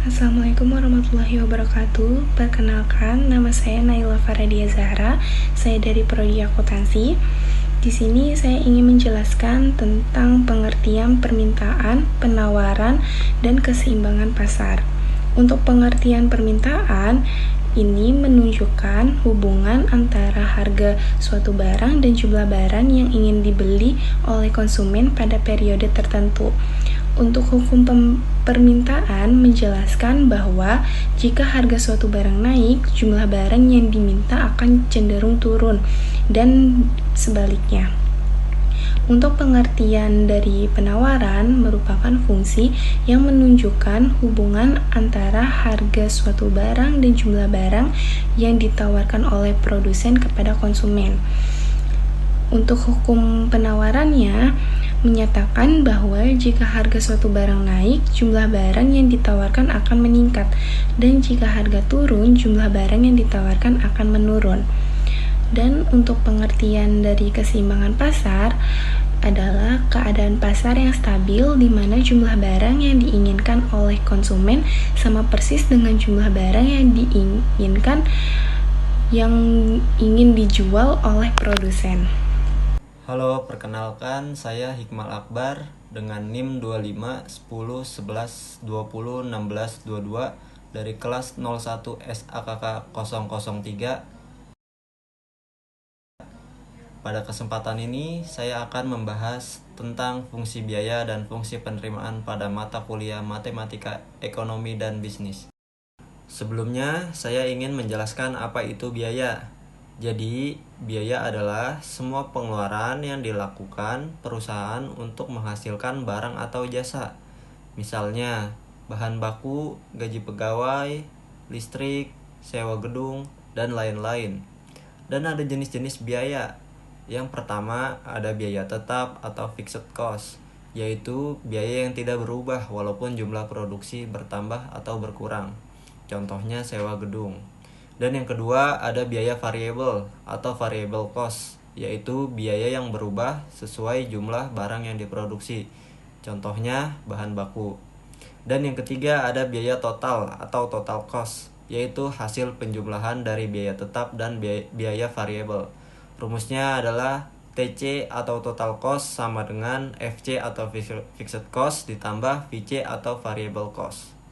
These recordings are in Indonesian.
Assalamualaikum warahmatullahi wabarakatuh. Perkenalkan, nama saya Naila Faradia Zahra. Saya dari Prodi Akuntansi. Di sini saya ingin menjelaskan tentang pengertian permintaan, penawaran, dan keseimbangan pasar. Untuk pengertian permintaan, ini menunjukkan hubungan antara harga suatu barang dan jumlah barang yang ingin dibeli oleh konsumen pada periode tertentu. Untuk hukum permintaan menjelaskan bahwa jika harga suatu barang naik, jumlah barang yang diminta akan cenderung turun dan sebaliknya. Untuk pengertian dari penawaran merupakan fungsi yang menunjukkan hubungan antara harga suatu barang dan jumlah barang yang ditawarkan oleh produsen kepada konsumen. Untuk hukum penawarannya menyatakan bahwa jika harga suatu barang naik, jumlah barang yang ditawarkan akan meningkat, dan jika harga turun, jumlah barang yang ditawarkan akan menurun. Dan untuk pengertian dari keseimbangan pasar adalah keadaan pasar yang stabil di mana jumlah barang yang diinginkan oleh konsumen sama persis dengan jumlah barang yang diinginkan yang ingin dijual oleh produsen. Halo, perkenalkan saya Hikmal Akbar dengan NIM 25 10 11 20 16 22 dari kelas 01 SAKK 003. Pada kesempatan ini saya akan membahas tentang fungsi biaya dan fungsi penerimaan pada mata kuliah Matematika, Ekonomi, dan Bisnis. Sebelumnya, saya ingin menjelaskan apa itu biaya. Jadi, biaya adalah semua pengeluaran yang dilakukan perusahaan untuk menghasilkan barang atau jasa. Misalnya, bahan baku, gaji pegawai, listrik, sewa gedung, dan lain-lain. Dan ada jenis-jenis biaya. Yang pertama, ada biaya tetap atau fixed cost, yaitu biaya yang tidak berubah walaupun jumlah produksi bertambah atau berkurang. Contohnya sewa gedung. Dan yang kedua ada biaya variabel atau variable cost, yaitu biaya yang berubah sesuai jumlah barang yang diproduksi. Contohnya bahan baku. Dan yang ketiga ada biaya total atau total cost, yaitu hasil penjumlahan dari biaya tetap dan biaya variabel. Rumusnya adalah TC atau total cost sama dengan FC atau fixed cost ditambah VC atau variable cost.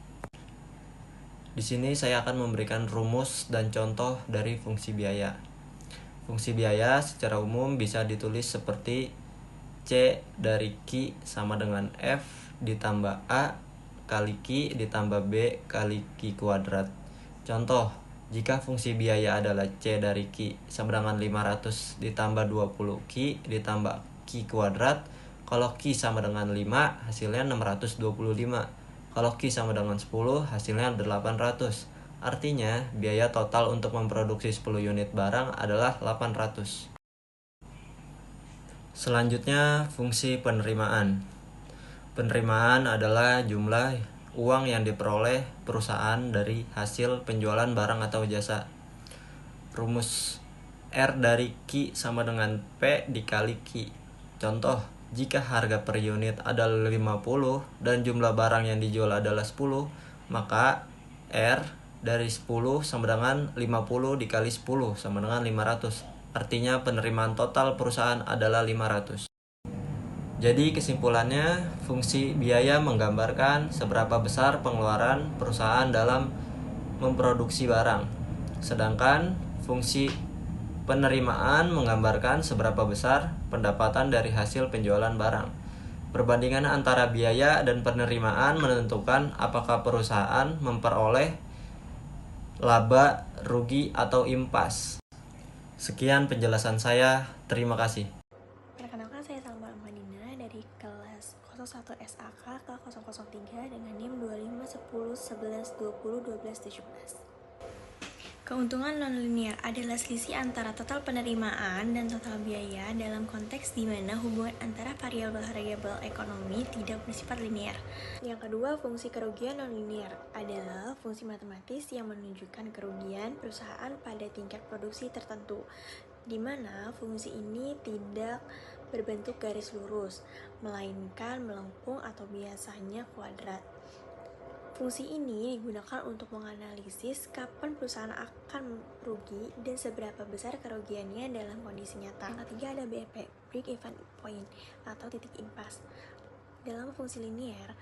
Di sini saya akan memberikan rumus dan contoh dari fungsi biaya. Fungsi biaya secara umum bisa ditulis seperti C dari Q sama dengan F ditambah A kali Q ditambah B kali Q kuadrat. Contoh, jika fungsi biaya adalah C dari Q sama dengan 500 ditambah 20 Q ditambah Q kuadrat, kalau Q sama dengan 5 hasilnya 625. Kalau Q sama dengan 10 hasilnya 800. Artinya biaya total untuk memproduksi 10 unit barang adalah 800. Selanjutnya fungsi penerimaan. Penerimaan adalah jumlah uang yang diperoleh perusahaan dari hasil penjualan barang atau jasa. Rumus R dari Q sama dengan P dikali Q. Contoh, jika harga per unit adalah 50 dan jumlah barang yang dijual adalah 10, maka R dari 10 sama dengan 50 dikali 10 sama dengan 500. Artinya penerimaan total perusahaan adalah 500. Jadi kesimpulannya, fungsi biaya menggambarkan seberapa besar pengeluaran perusahaan dalam memproduksi barang. Sedangkan fungsi penerimaan menggambarkan seberapa besar pendapatan dari hasil penjualan barang. Perbandingan antara biaya dan penerimaan menentukan apakah perusahaan memperoleh laba, rugi, atau impas. Sekian penjelasan saya. Terima kasih. Perkenalkan, saya Salma Ahmadina dari kelas 01 SAK ke 003 dengan NIM 25 10 11 20 12 17. Keuntungan nonlinear adalah selisih antara total penerimaan dan total biaya dalam konteks di mana hubungan antara variabel-variabel ekonomi tidak bersifat linear. Yang kedua, fungsi kerugian nonlinear adalah fungsi matematis yang menunjukkan kerugian perusahaan pada tingkat produksi tertentu, di mana fungsi ini tidak berbentuk garis lurus, melainkan melengkung atau biasanya kuadrat. Fungsi ini digunakan untuk menganalisis kapan perusahaan akan rugi dan seberapa besar kerugiannya dalam kondisi nyata. Yang ketiga ada BEP, Break Even Point atau titik impas. Dalam fungsi linier,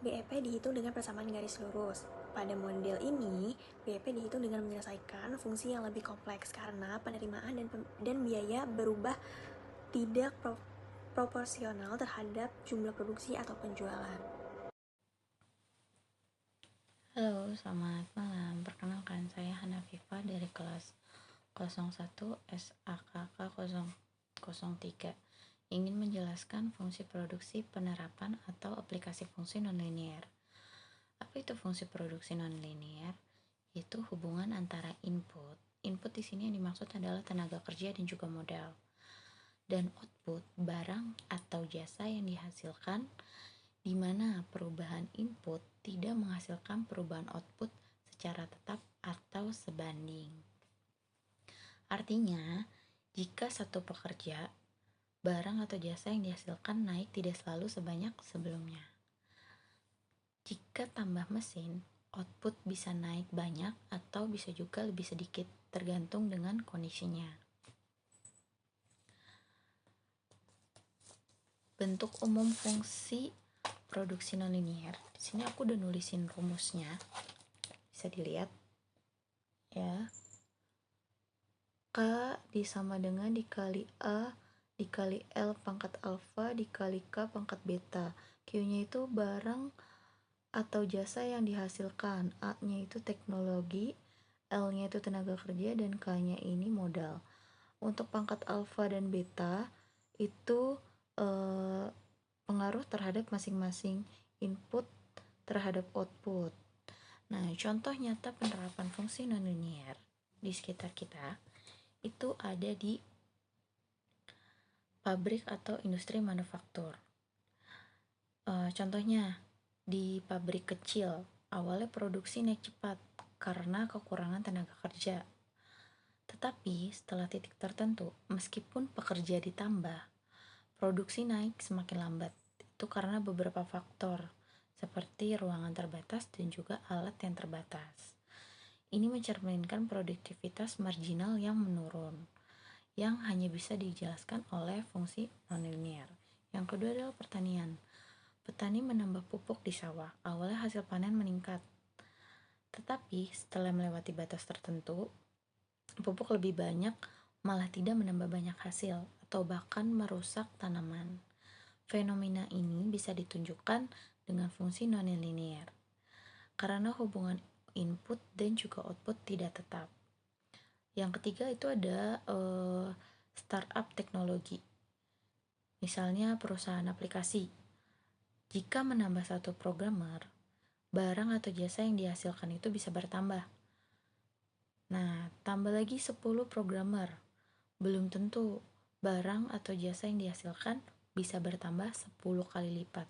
BEP dihitung dengan persamaan garis lurus. Pada model ini, BEP dihitung dengan menyelesaikan fungsi yang lebih kompleks karena penerimaan dan biaya berubah tidak proporsional terhadap jumlah produksi atau penjualan. Halo, selamat malam. Perkenalkan, saya Hanafifa dari kelas 01 SAKK 003. Ingin menjelaskan fungsi produksi penerapan atau aplikasi fungsi nonlinier. Apa itu fungsi produksi nonlinier? Itu hubungan antara input. Input di sini yang dimaksud adalah tenaga kerja dan juga modal. Dan output, barang atau jasa yang dihasilkan, di mana perubahan input tidak menghasilkan perubahan output secara tetap atau sebanding. Artinya, jika satu pekerja, barang atau jasa yang dihasilkan naik tidak selalu sebanyak sebelumnya. Jika tambah mesin, output bisa naik banyak atau bisa juga lebih sedikit, tergantung dengan kondisinya. Bentuk umum fungsi produksi nonlinier. Di sini aku udah nulisin rumusnya. Bisa dilihat. Ya. K disama dengan dikali A dikali L pangkat alfa dikali K pangkat beta. Q-nya itu barang atau jasa yang dihasilkan. A-nya itu teknologi, L-nya itu tenaga kerja, dan K-nya ini modal. Untuk pangkat alfa dan beta itu pengaruh terhadap masing-masing input terhadap output. Nah, contoh nyata penerapan fungsi nonlinier di sekitar kita itu ada di pabrik atau industri manufaktur. Contohnya di pabrik kecil, awalnya produksi naik cepat karena kekurangan tenaga kerja. Tetapi setelah titik tertentu, meskipun pekerja ditambah, produksi naik semakin lambat. Itu karena beberapa faktor, seperti ruangan terbatas dan juga alat yang terbatas. Ini mencerminkan produktivitas marginal yang menurun, yang hanya bisa dijelaskan oleh fungsi nonlinier. Yang kedua adalah pertanian. Petani menambah pupuk di sawah, awalnya hasil panen meningkat. Tetapi setelah melewati batas tertentu, pupuk lebih banyak malah tidak menambah banyak hasil atau bahkan merusak tanaman. Fenomena ini bisa ditunjukkan dengan fungsi nonlinier karena hubungan input dan juga output tidak tetap. Yang ketiga itu ada startup teknologi. Misalnya perusahaan aplikasi. Jika menambah satu programmer, barang atau jasa yang dihasilkan itu bisa bertambah. Nah, tambah lagi 10 programmer. Belum tentu barang atau jasa yang dihasilkan bisa bertambah 10 kali lipat.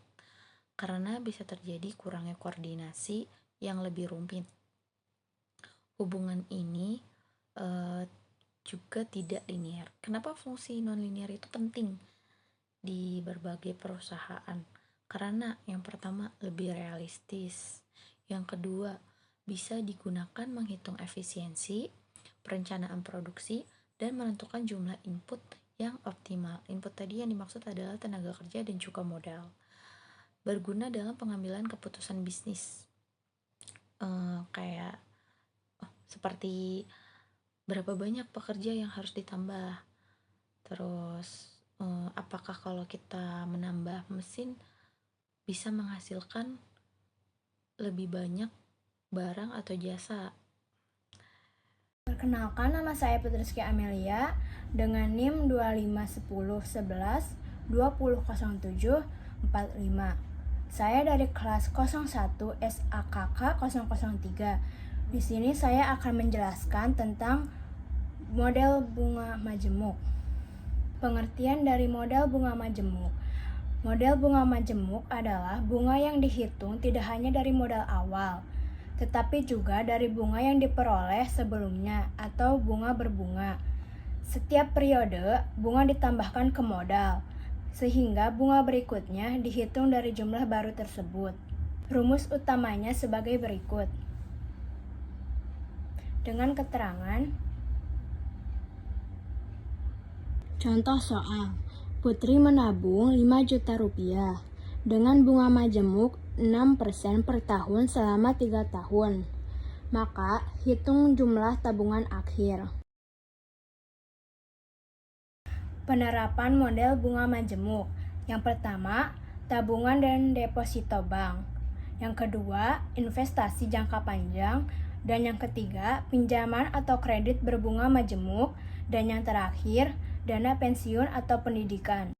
Karena bisa terjadi kurangnya koordinasi yang lebih rumit. Hubungan ini juga tidak linear. Kenapa fungsi nonlinier itu penting di berbagai perusahaan? Karena yang pertama lebih realistis. Yang kedua, bisa digunakan menghitung efisiensi, perencanaan produksi, dan menentukan jumlah input yang optimal. Input tadi yang dimaksud adalah tenaga kerja dan juga modal. Berguna dalam pengambilan keputusan bisnis. Seperti berapa banyak pekerja yang harus ditambah. Terus apakah kalau kita menambah mesin bisa menghasilkan lebih banyak barang atau jasa. Perkenalkan, nama saya Putriski Amelia dengan NIM 251011200745. Saya dari kelas 01 SAKK 003. Di sini saya akan menjelaskan tentang model bunga majemuk. Pengertian dari model bunga majemuk. Model bunga majemuk adalah bunga yang dihitung tidak hanya dari modal awal, tetapi juga dari bunga yang diperoleh sebelumnya atau bunga berbunga. Setiap periode, bunga ditambahkan ke modal, sehingga bunga berikutnya dihitung dari jumlah baru tersebut. Rumus utamanya sebagai berikut. Dengan keterangan, contoh soal, Putri menabung 5 juta rupiah dengan bunga majemuk 6% per tahun selama 3 tahun. Maka, hitung jumlah tabungan akhir. Penerapan model bunga majemuk. Yang pertama, tabungan dan deposito bank. Yang kedua, investasi jangka panjang. Dan yang ketiga, pinjaman atau kredit berbunga majemuk. Dan yang terakhir, dana pensiun atau pendidikan.